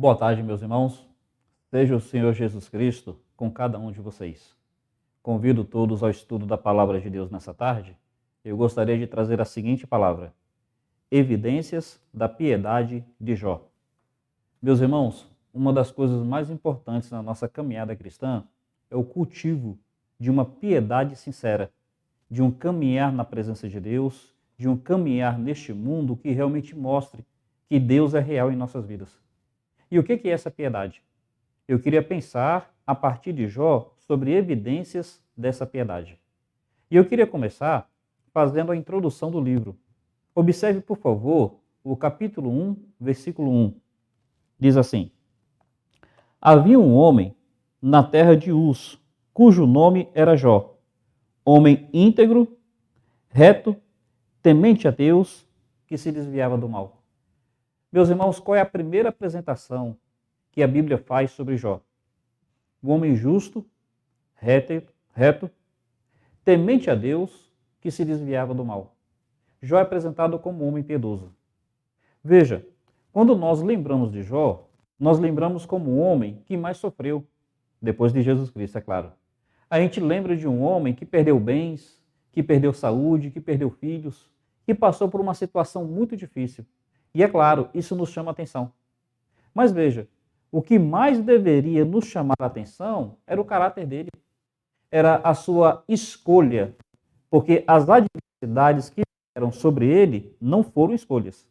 Boa tarde, meus irmãos. Seja o Senhor Jesus Cristo com cada um de vocês. Convido todos ao estudo da Palavra de Deus nessa tarde. Eu gostaria de trazer a seguinte palavra: evidências da piedade de Jó. Meus irmãos, uma das coisas mais importantes na nossa caminhada cristã é o cultivo de uma piedade sincera, de um caminhar na presença de Deus, de um caminhar neste mundo que realmente mostre que Deus é real em nossas vidas. E o que é essa piedade? Eu queria pensar, a partir de Jó, sobre evidências dessa piedade. E eu queria começar fazendo a introdução do livro. Observe, por favor, o capítulo 1, versículo 1. Diz assim: havia um homem na terra de Uz, cujo nome era Jó, homem íntegro, reto, temente a Deus, que se desviava do mal. Meus irmãos, qual é a primeira apresentação que a Bíblia faz sobre Jó? Um homem justo, reto, temente a Deus, que se desviava do mal. Jó é apresentado como um homem piedoso. Veja, quando nós lembramos de Jó, nós lembramos como um homem que mais sofreu, depois de Jesus Cristo, é claro. A gente lembra de um homem que perdeu bens, que perdeu saúde, que perdeu filhos, que passou por uma situação muito difícil. E é claro, isso nos chama a atenção. Mas veja, o que mais deveria nos chamar a atenção era o caráter dele. Era a sua escolha, porque as adversidades que vieram sobre ele não foram escolhas.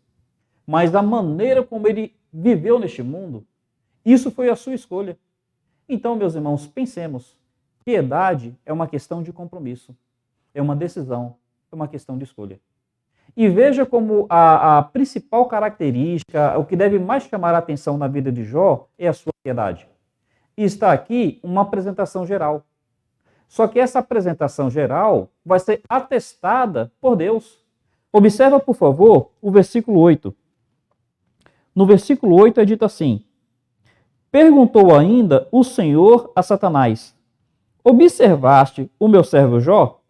Mas a maneira como ele viveu neste mundo, isso foi a sua escolha. Então, meus irmãos, pensemos. Piedade é uma questão de compromisso, é uma decisão, é uma questão de escolha. E veja como a principal característica, o que deve mais chamar a atenção na vida de Jó é a sua piedade. E está aqui uma apresentação geral. Só que essa apresentação geral vai ser atestada por Deus. Observa, por favor, o versículo 8. No versículo 8 é dito assim: perguntou ainda o Senhor a Satanás: observaste o meu servo Jó?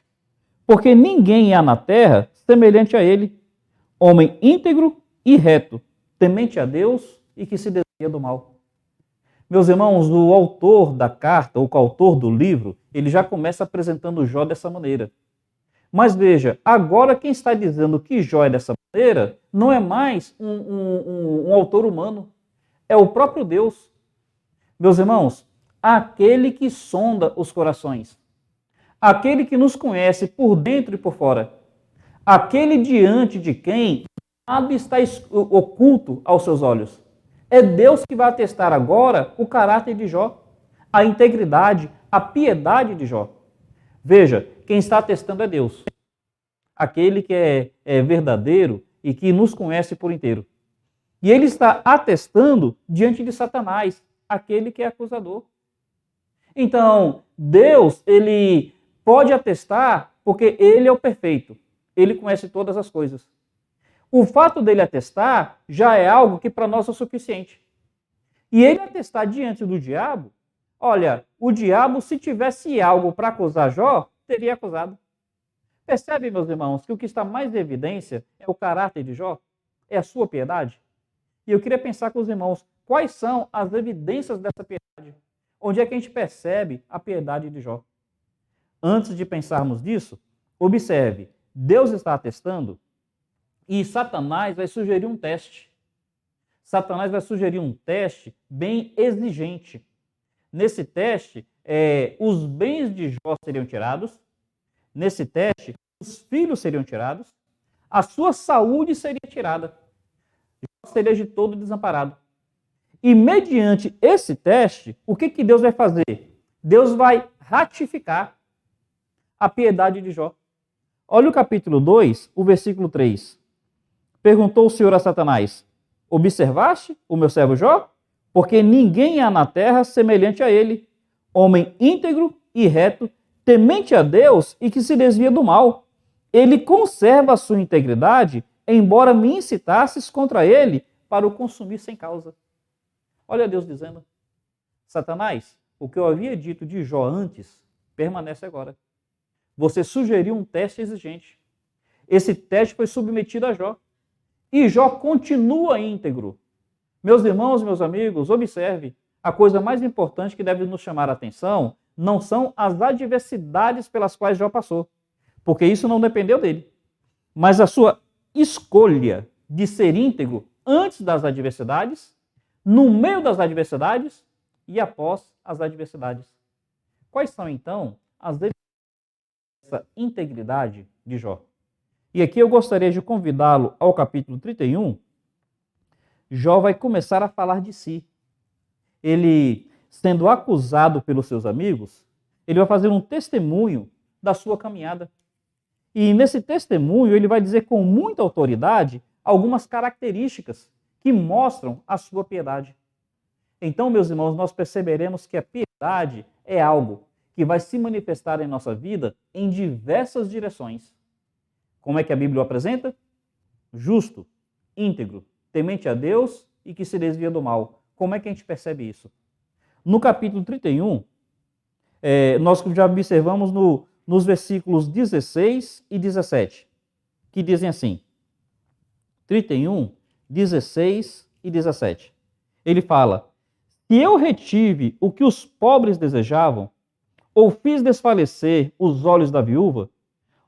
Porque ninguém há na terra semelhante a ele, homem íntegro e reto, temente a Deus e que se desvia do mal. Meus irmãos, o autor da carta, o coautor do livro, ele já começa apresentando Jó dessa maneira. Mas veja, agora quem está dizendo que Jó é dessa maneira não é mais um autor humano, é o próprio Deus. Meus irmãos, aquele que sonda os corações, aquele que nos conhece por dentro e por fora, aquele diante de quem nada está oculto aos seus olhos. É Deus que vai atestar agora o caráter de Jó, a integridade, a piedade de Jó. Veja, quem está atestando é Deus, aquele que é verdadeiro e que nos conhece por inteiro. E ele está atestando diante de Satanás, aquele que é acusador. Então, Deus, ele pode atestar porque ele é o perfeito. Ele conhece todas as coisas. O fato dele atestar já é algo que para nós é suficiente. E ele atestar diante do diabo, olha, o diabo, se tivesse algo para acusar Jó, teria acusado. Percebe, meus irmãos, que o que está mais em evidência é o caráter de Jó? É a sua piedade? E eu queria pensar com os irmãos, quais são as evidências dessa piedade? Onde é que a gente percebe a piedade de Jó? Antes de pensarmos nisso, observe, Deus está atestando e Satanás vai sugerir um teste. Satanás vai sugerir um teste bem exigente. Nesse teste, os bens de Jó seriam tirados. Nesse teste, os filhos seriam tirados. A sua saúde seria tirada. Jó seria de todo desamparado. E mediante esse teste, o que Deus vai fazer? Deus vai ratificar a piedade de Jó. Olha o capítulo 2, o versículo 3. Perguntou o Senhor a Satanás: observaste o meu servo Jó? Porque ninguém há na terra semelhante a ele, homem íntegro e reto, temente a Deus e que se desvia do mal. Ele conserva a sua integridade, embora me incitasses contra ele para o consumir sem causa. Olha Deus dizendo: Satanás, o que eu havia dito de Jó antes, permanece agora. Você sugeriu um teste exigente. Esse teste foi submetido a Jó. E Jó continua íntegro. Meus irmãos, meus amigos, observe, a coisa mais importante que deve nos chamar a atenção não são as adversidades pelas quais Jó passou, porque isso não dependeu dele, mas a sua escolha de ser íntegro antes das adversidades, no meio das adversidades e após as adversidades. Quais são, então, as dessa integridade de Jó? E aqui eu gostaria de convidá-lo ao capítulo 31. Jó vai começar a falar de si. Ele, sendo acusado pelos seus amigos, ele vai fazer um testemunho da sua caminhada. E nesse testemunho ele vai dizer com muita autoridade algumas características que mostram a sua piedade. Então, meus irmãos, nós perceberemos que a piedade é algo que vai se manifestar em nossa vida em diversas direções. Como é que a Bíblia o apresenta? Justo, íntegro, temente a Deus e que se desvia do mal. Como é que a gente percebe isso? No capítulo 31, nós já observamos nos versículos 16 e 17, que dizem assim, 31, 16 e 17. Ele fala, se eu retive o que os pobres desejavam, ou fiz desfalecer os olhos da viúva,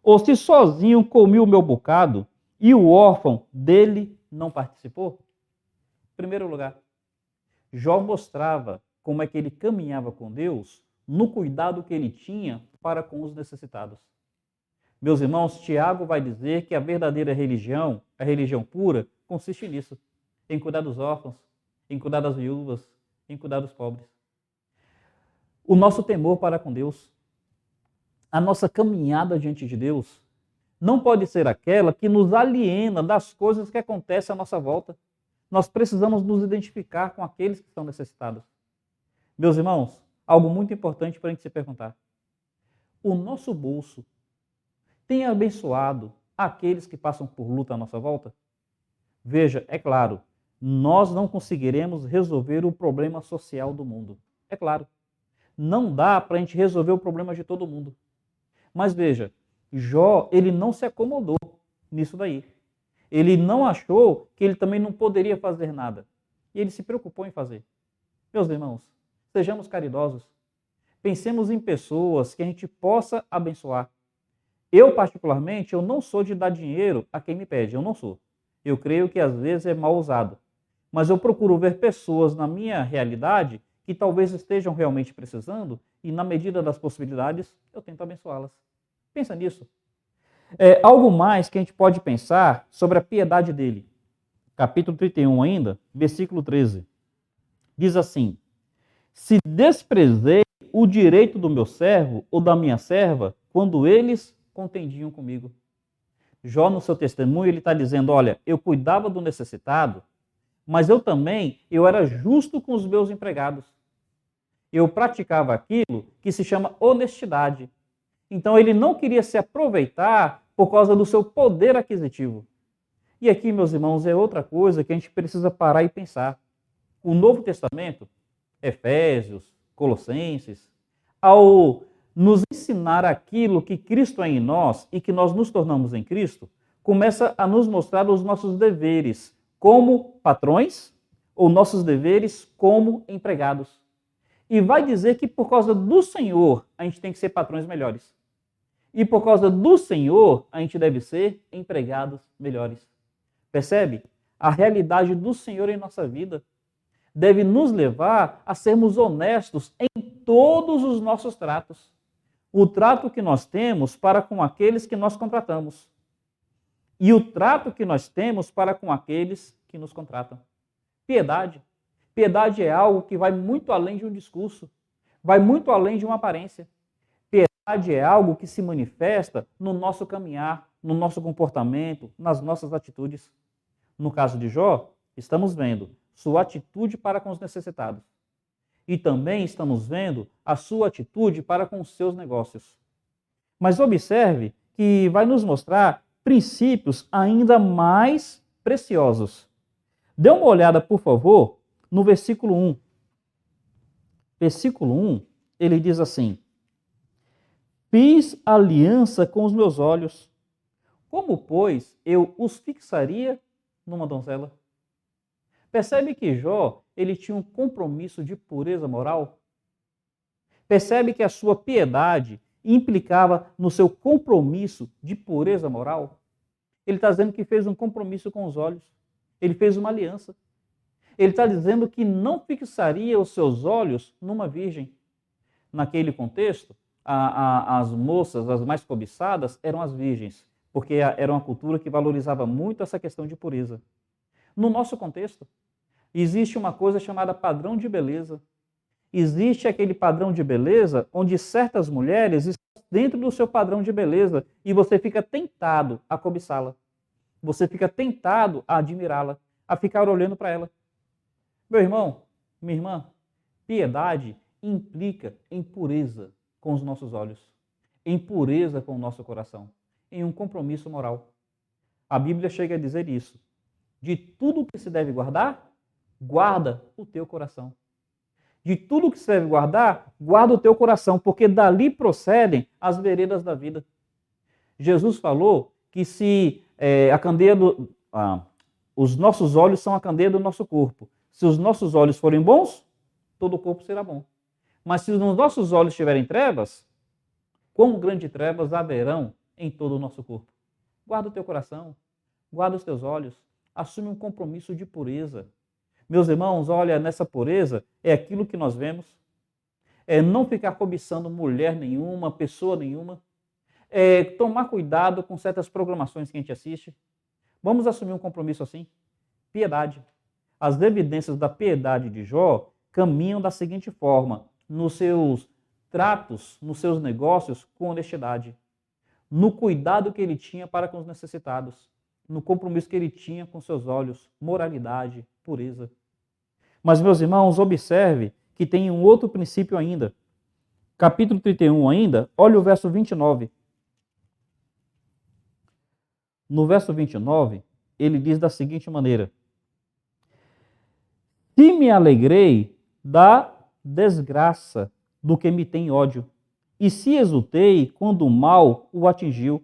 ou se sozinho comi o meu bocado e o órfão dele não participou? Em primeiro lugar, Jó mostrava como é que ele caminhava com Deus no cuidado que ele tinha para com os necessitados. Meus irmãos, Tiago vai dizer que a verdadeira religião, a religião pura, consiste nisso, em cuidar dos órfãos, em cuidar das viúvas, em cuidar dos pobres. O nosso temor para com Deus, a nossa caminhada diante de Deus, não pode ser aquela que nos aliena das coisas que acontecem à nossa volta. Nós precisamos nos identificar com aqueles que estão necessitados. Meus irmãos, algo muito importante para a gente se perguntar. O nosso bolso tem abençoado aqueles que passam por luta à nossa volta? Veja, é claro, nós não conseguiremos resolver o problema social do mundo. É claro, não dá para a gente resolver o problema de todo mundo. Mas veja, Jó, ele não se acomodou nisso daí. Ele não achou que ele também não poderia fazer nada. E ele se preocupou em fazer. Meus irmãos, sejamos caridosos. Pensemos em pessoas que a gente possa abençoar. Eu, particularmente, eu não sou de dar dinheiro a quem me pede. Eu não sou. Eu creio que às vezes é mal usado. Mas eu procuro ver pessoas na minha realidade que talvez estejam realmente precisando e, na medida das possibilidades, eu tento abençoá-las. Pensa nisso. Algo mais que a gente pode pensar sobre a piedade dele. Capítulo 31 ainda, versículo 13. Diz assim, se desprezei o direito do meu servo ou da minha serva quando eles contendiam comigo. Jó, no seu testemunho, ele está dizendo, olha, eu cuidava do necessitado, mas eu era justo com os meus empregados. Eu praticava aquilo que se chama honestidade. Então ele não queria se aproveitar por causa do seu poder aquisitivo. E aqui, meus irmãos, é outra coisa que a gente precisa parar e pensar. O Novo Testamento, Efésios, Colossenses, ao nos ensinar aquilo que Cristo é em nós e que nós nos tornamos em Cristo, começa a nos mostrar os nossos deveres como patrões ou nossos deveres como empregados. E vai dizer que por causa do Senhor a gente tem que ser patrões melhores. E por causa do Senhor a gente deve ser empregados melhores. Percebe? A realidade do Senhor em nossa vida deve nos levar a sermos honestos em todos os nossos tratos. O trato que nós temos para com aqueles que nós contratamos. E o trato que nós temos para com aqueles que nos contratam. Piedade. Piedade é algo que vai muito além de um discurso, vai muito além de uma aparência. Piedade é algo que se manifesta no nosso caminhar, no nosso comportamento, nas nossas atitudes. No caso de Jó, estamos vendo sua atitude para com os necessitados. E também estamos vendo a sua atitude para com os seus negócios. Mas observe que vai nos mostrar princípios ainda mais preciosos. Dê uma olhada, por favor, no versículo 1. Versículo 1, ele diz assim, fiz aliança com os meus olhos. Como, pois, eu os fixaria numa donzela? Percebe que Jó, ele tinha um compromisso de pureza moral? Percebe que a sua piedade implicava no seu compromisso de pureza moral? Ele está dizendo que fez um compromisso com os olhos. Ele fez uma aliança. Ele está dizendo que não fixaria os seus olhos numa virgem. Naquele contexto, as moças, as mais cobiçadas, eram as virgens, porque era uma cultura que valorizava muito essa questão de pureza. No nosso contexto, existe uma coisa chamada padrão de beleza. Existe aquele padrão de beleza onde certas mulheres estão dentro do seu padrão de beleza e você fica tentado a cobiçá-la. Você fica tentado a admirá-la, a ficar olhando para ela. Meu irmão, minha irmã, piedade implica em pureza com os nossos olhos, em pureza com o nosso coração, em um compromisso moral. A Bíblia chega a dizer isso. De tudo que se deve guardar, guarda o teu coração. De tudo que se deve guardar, guarda o teu coração, porque dali procedem as veredas da vida. Jesus falou que se a candeia os nossos olhos são a candeia do nosso corpo. Se os nossos olhos forem bons, todo o corpo será bom. Mas se os nossos olhos tiverem trevas, quão grandes trevas haverão em todo o nosso corpo? Guarda o teu coração, guarda os teus olhos, assume um compromisso de pureza. Meus irmãos, olha, nessa pureza é aquilo que nós vemos, é não ficar cobiçando mulher nenhuma, pessoa nenhuma, é tomar cuidado com certas programações que a gente assiste. Vamos assumir um compromisso assim? Piedade. As evidências da piedade de Jó caminham da seguinte forma: nos seus tratos, nos seus negócios, com honestidade, no cuidado que ele tinha para com os necessitados, no compromisso que ele tinha com seus olhos, moralidade, pureza. Mas, meus irmãos, observe que tem um outro princípio ainda. Capítulo 31 ainda, olha o verso 29. No verso 29, ele diz da seguinte maneira: se me alegrei da desgraça do que me tem ódio, e se exultei quando o mal o atingiu,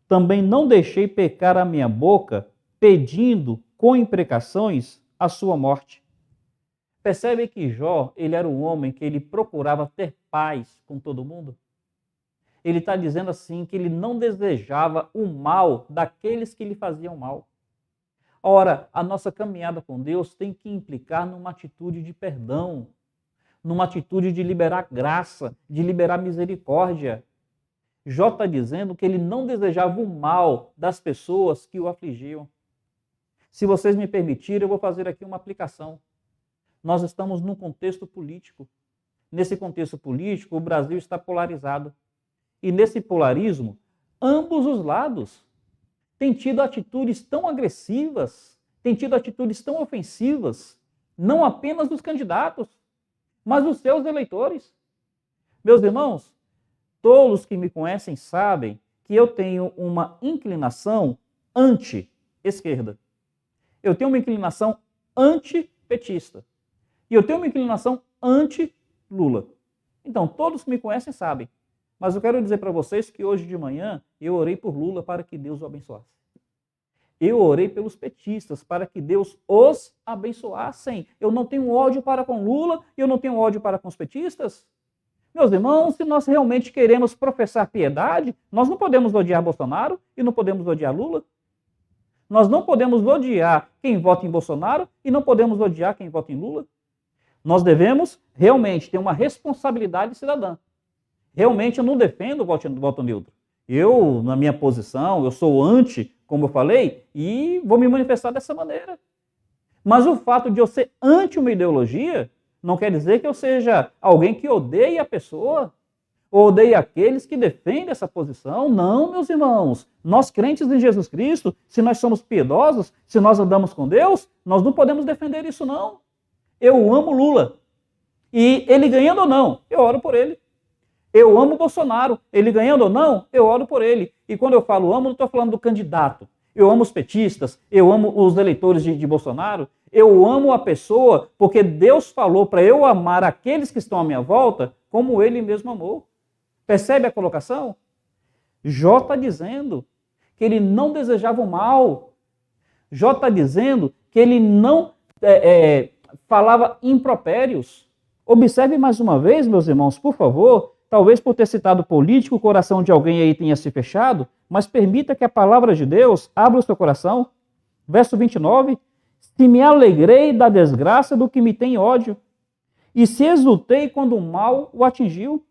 também não deixei pecar a minha boca, pedindo com imprecações a sua morte. Percebe que Jó, ele era um homem que ele procurava ter paz com todo mundo? Ele está dizendo assim que ele não desejava o mal daqueles que lhe faziam mal. Ora, a nossa caminhada com Deus tem que implicar numa atitude de perdão, numa atitude de liberar graça, de liberar misericórdia. Jó está dizendo que ele não desejava o mal das pessoas que o afligiam. Se vocês me permitirem, eu vou fazer aqui uma aplicação. Nós estamos num contexto político. Nesse contexto político, o Brasil está polarizado. E nesse polarismo, ambos os lados têm tido atitudes tão agressivas, têm tido atitudes tão ofensivas, não apenas dos candidatos, mas dos seus eleitores. Meus irmãos, todos que me conhecem sabem que eu tenho uma inclinação anti-esquerda. Eu tenho uma inclinação anti-petista. E eu tenho uma inclinação anti-Lula. Então, todos que me conhecem sabem. Mas eu quero dizer para vocês que hoje de manhã eu orei por Lula para que Deus o abençoasse. Eu orei pelos petistas para que Deus os abençoasse. Eu não tenho ódio para com Lula e eu não tenho ódio para com os petistas. Meus irmãos, se nós realmente queremos professar piedade, nós não podemos odiar Bolsonaro e não podemos odiar Lula. Nós não podemos odiar quem vota em Bolsonaro e não podemos odiar quem vota em Lula. Nós devemos realmente ter uma responsabilidade cidadã. Realmente eu não defendo o voto neutro. Eu, na minha posição, eu sou anti, como eu falei, e vou me manifestar dessa maneira. Mas o fato de eu ser anti uma ideologia não quer dizer que eu seja alguém que odeia a pessoa, ou odeia aqueles que defendem essa posição. Não, meus irmãos. Nós crentes em Jesus Cristo, se nós somos piedosos, se nós andamos com Deus, nós não podemos defender isso, não. Eu amo Lula. E ele ganhando ou não, eu oro por ele. Eu amo Bolsonaro. Ele ganhando ou não, eu oro por ele. E quando eu falo amo, não estou falando do candidato. Eu amo os petistas, eu amo os eleitores de Bolsonaro. Eu amo a pessoa porque Deus falou para eu amar aqueles que estão à minha volta como ele mesmo amou. Percebe a colocação? Jó está dizendo que ele não desejava o mal. Jó está dizendo que ele não falava impropérios. Observe mais uma vez, meus irmãos, por favor, talvez por ter citado político, o coração de alguém aí tenha se fechado, mas permita que a palavra de Deus abra o seu coração. Verso 29, se me alegrei da desgraça do que me tem ódio, e se exultei quando o mal o atingiu,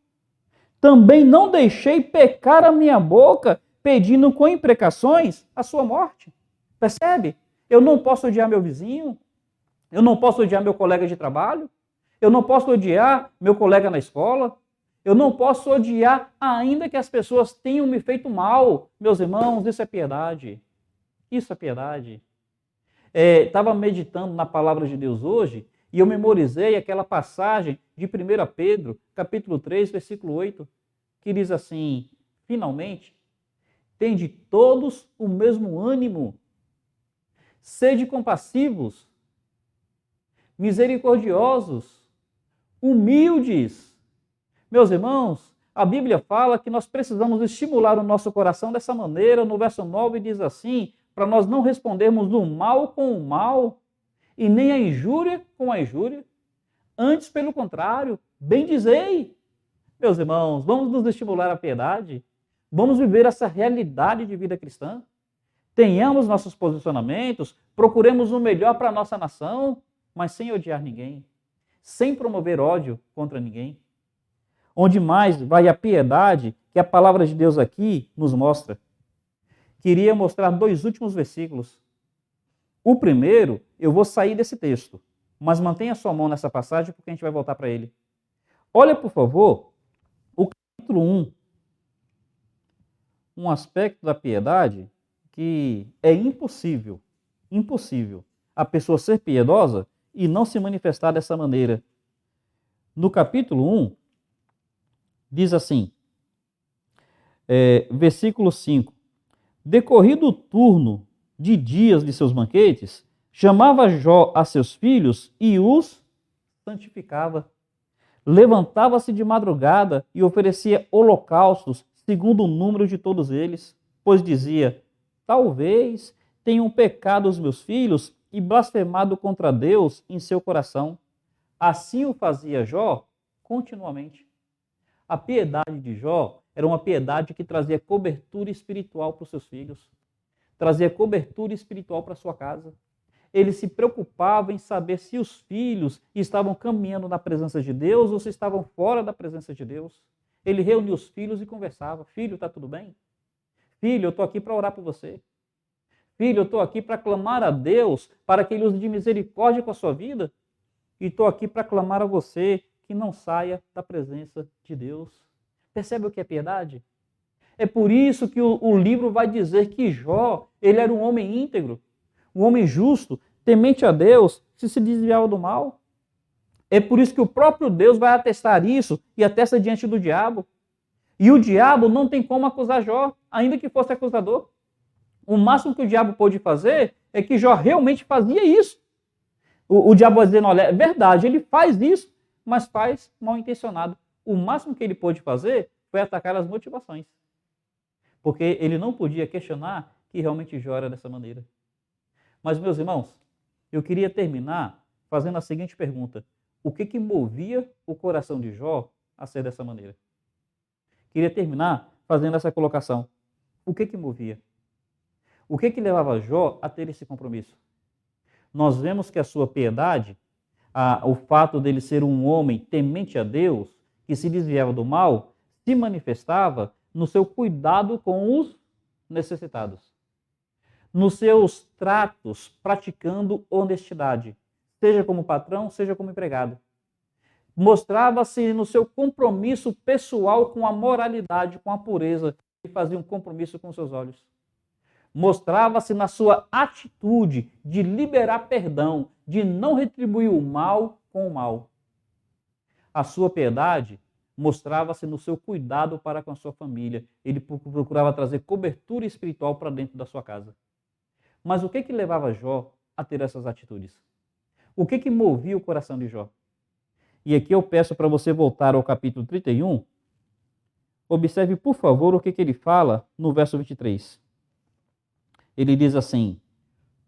também não deixei pecar a minha boca, pedindo com imprecações a sua morte. Percebe? Eu não posso odiar meu vizinho, eu não posso odiar meu colega de trabalho, eu não posso odiar meu colega na escola, eu não posso odiar ainda que as pessoas tenham me feito mal. Meus irmãos, isso é piedade. Isso é piedade. Estava meditando na palavra de Deus hoje e eu memorizei aquela passagem de 1 Pedro, capítulo 3, versículo 8, que diz assim, finalmente, tende todos o mesmo ânimo, sede compassivos, misericordiosos, humildes. Meus irmãos, a Bíblia fala que nós precisamos estimular o nosso coração dessa maneira. No verso 9 diz assim, para nós não respondermos o mal com o mal e nem a injúria com a injúria. Antes, pelo contrário, bendizei. Meus irmãos, vamos nos estimular à piedade. Vamos viver essa realidade de vida cristã. Tenhamos nossos posicionamentos, procuremos o melhor para a nossa nação, mas sem odiar ninguém, sem promover ódio contra ninguém. Onde mais vai a piedade que a palavra de Deus aqui nos mostra? Queria mostrar 2 últimos versículos. O primeiro, eu vou sair desse texto, mas mantenha sua mão nessa passagem porque a gente vai voltar para ele. Olha, por favor, o capítulo 1. Um aspecto da piedade que é impossível a pessoa ser piedosa e não se manifestar dessa maneira. No capítulo 1, diz assim, versículo 5, decorrido o turno de dias de seus banquetes, chamava Jó a seus filhos e os santificava. Levantava-se de madrugada e oferecia holocaustos segundo o número de todos eles, pois dizia, talvez tenham pecado os meus filhos e blasfemado contra Deus em seu coração. Assim o fazia Jó continuamente. A piedade de Jó era uma piedade que trazia cobertura espiritual para os seus filhos, trazia cobertura espiritual para a sua casa. Ele se preocupava em saber se os filhos estavam caminhando na presença de Deus ou se estavam fora da presença de Deus. Ele reunia os filhos e conversava. Filho, está tudo bem? Filho, eu estou aqui para orar por você. Filho, eu estou aqui para clamar a Deus para que Ele use de misericórdia com a sua vida. E estou aqui para clamar a você que não saia da presença de Deus. Percebe o que é piedade? É por isso que o livro vai dizer que Jó, ele era um homem íntegro, um homem justo, temente a Deus, que se desviava do mal. É por isso que o próprio Deus vai atestar isso e atesta diante do diabo. E o diabo não tem como acusar Jó, ainda que fosse acusador. O máximo que o diabo pôde fazer é que Jó realmente fazia isso. O diabo vai dizendo, olha, é verdade, ele faz isso, mas faz mal intencionado. O máximo que ele pôde fazer foi atacar as motivações. Porque ele não podia questionar que realmente Jó era dessa maneira. Mas, meus irmãos, eu queria terminar fazendo a seguinte pergunta. O que movia o coração de Jó a ser dessa maneira? Queria terminar fazendo essa colocação. O que movia? O que levava Jó a ter esse compromisso? Nós vemos que a sua piedade, o fato dele ser um homem temente a Deus, que se desviava do mal, se manifestava no seu cuidado com os necessitados, nos seus tratos praticando honestidade, seja como patrão, seja como empregado. Mostrava-se no seu compromisso pessoal com a moralidade, com a pureza, e fazia um compromisso com seus olhos. Mostrava-se na sua atitude de liberar perdão, de não retribuir o mal com o mal. A sua piedade mostrava-se no seu cuidado para com a sua família. Ele procurava trazer cobertura espiritual para dentro da sua casa. Mas o que levava Jó a ter essas atitudes? O que movia o coração de Jó? E aqui eu peço para você voltar ao capítulo 31. Observe, por favor, o que ele fala no verso 23. Ele diz assim,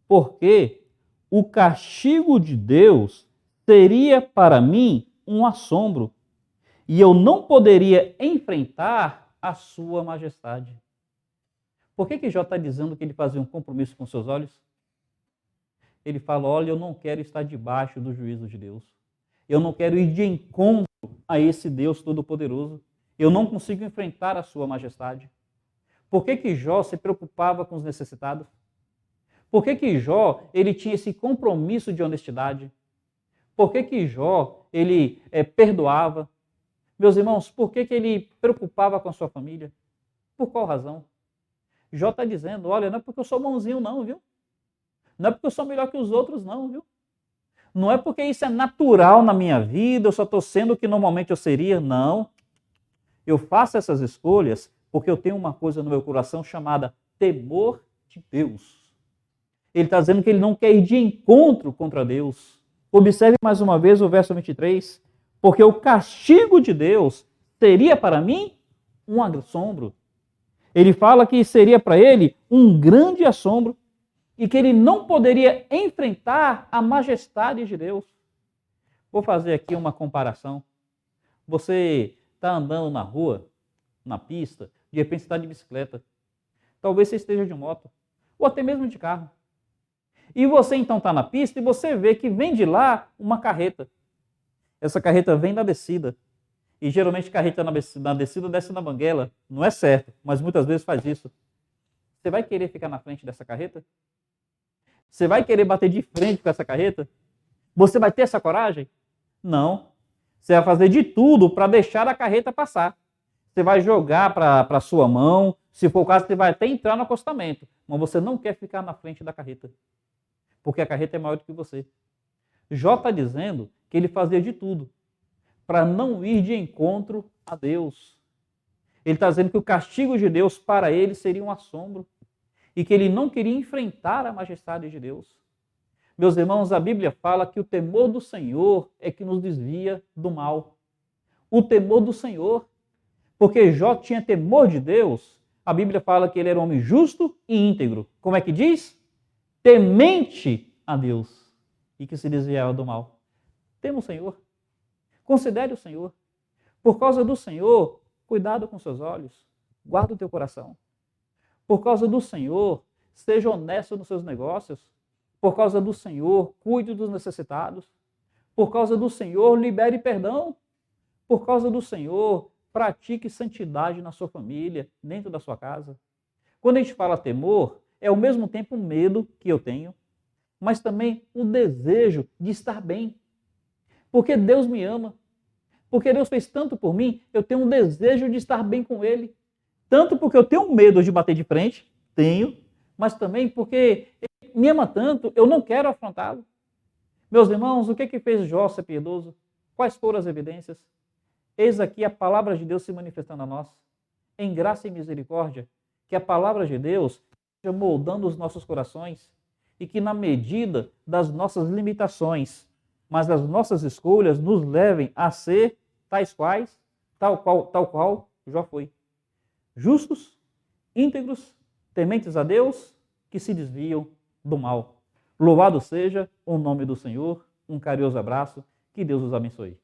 porque o castigo de Deus seria para mim um assombro, e eu não poderia enfrentar a sua majestade. Por que Jó está dizendo que ele fazia um compromisso com seus olhos? Ele fala, olha, eu não quero estar debaixo do juízo de Deus. Eu não quero ir de encontro a esse Deus Todo-Poderoso. Eu não consigo enfrentar a sua majestade. Por que Jó se preocupava com os necessitados? Por que Jó ele tinha esse compromisso de honestidade? Por que Jó ele perdoava? Meus irmãos, por que ele preocupava com a sua família? Por qual razão? Jó está dizendo, olha, não é porque eu sou bonzinho não, viu? Não é porque eu sou melhor que os outros não, viu? Não é porque isso é natural na minha vida, eu só estou sendo o que normalmente eu seria, não. Eu faço essas escolhas porque eu tenho uma coisa no meu coração chamada temor de Deus. Ele está dizendo que ele não quer ir de encontro contra Deus. Observe mais uma vez o verso 23. Porque o castigo de Deus seria para mim um assombro. Ele fala que seria para ele um grande assombro e que ele não poderia enfrentar a majestade de Deus. Vou fazer aqui uma comparação. Você está andando na rua, na pista, de repente você está de bicicleta. Talvez você esteja de moto, ou até mesmo de carro. E você então está na pista e você vê que vem de lá uma carreta. Essa carreta vem na descida. E geralmente carreta na descida desce na banguela. Não é certo, mas muitas vezes faz isso. Você vai querer ficar na frente dessa carreta? Você vai querer bater de frente com essa carreta? Você vai ter essa coragem? Não. Você vai fazer de tudo para deixar a carreta passar. Você vai jogar para a sua mão. Se for o caso, você vai até entrar no acostamento. Mas você não quer ficar na frente da carreta. Porque a carreta é maior do que você. Jó está dizendo que ele fazia de tudo para não ir de encontro a Deus. Ele está dizendo que o castigo de Deus para ele seria um assombro e que ele não queria enfrentar a majestade de Deus. Meus irmãos, a Bíblia fala que o temor do Senhor é que nos desvia do mal. O temor do Senhor. Porque Jó tinha temor de Deus. A Bíblia fala que ele era um homem justo e íntegro. Como é que diz? Temente a Deus e que se desviava do mal. Tema o Senhor. Considere o Senhor. Por causa do Senhor, cuidado com seus olhos. Guarda o teu coração. Por causa do Senhor, seja honesto nos seus negócios. Por causa do Senhor, cuide dos necessitados. Por causa do Senhor, libere perdão. Por causa do Senhor, pratique santidade na sua família, dentro da sua casa. Quando a gente fala temor, é ao mesmo tempo um medo que eu tenho, mas também o desejo de estar bem. Porque Deus me ama. Porque Deus fez tanto por mim, eu tenho um desejo de estar bem com Ele. Tanto porque eu tenho medo de bater de frente, tenho, mas também porque Ele me ama tanto, eu não quero afrontá-lo. Meus irmãos, o que fez Jó ser piedoso? Quais foram as evidências? Eis aqui a palavra de Deus se manifestando a nós, em graça e misericórdia, que a palavra de Deus esteja moldando os nossos corações e que na medida das nossas limitações, mas das nossas escolhas, nos levem a ser tais quais, tal qual Jó foi. Justos, íntegros, tementes a Deus, que se desviam do mal. Louvado seja o nome do Senhor, um carinhoso abraço, que Deus os abençoe.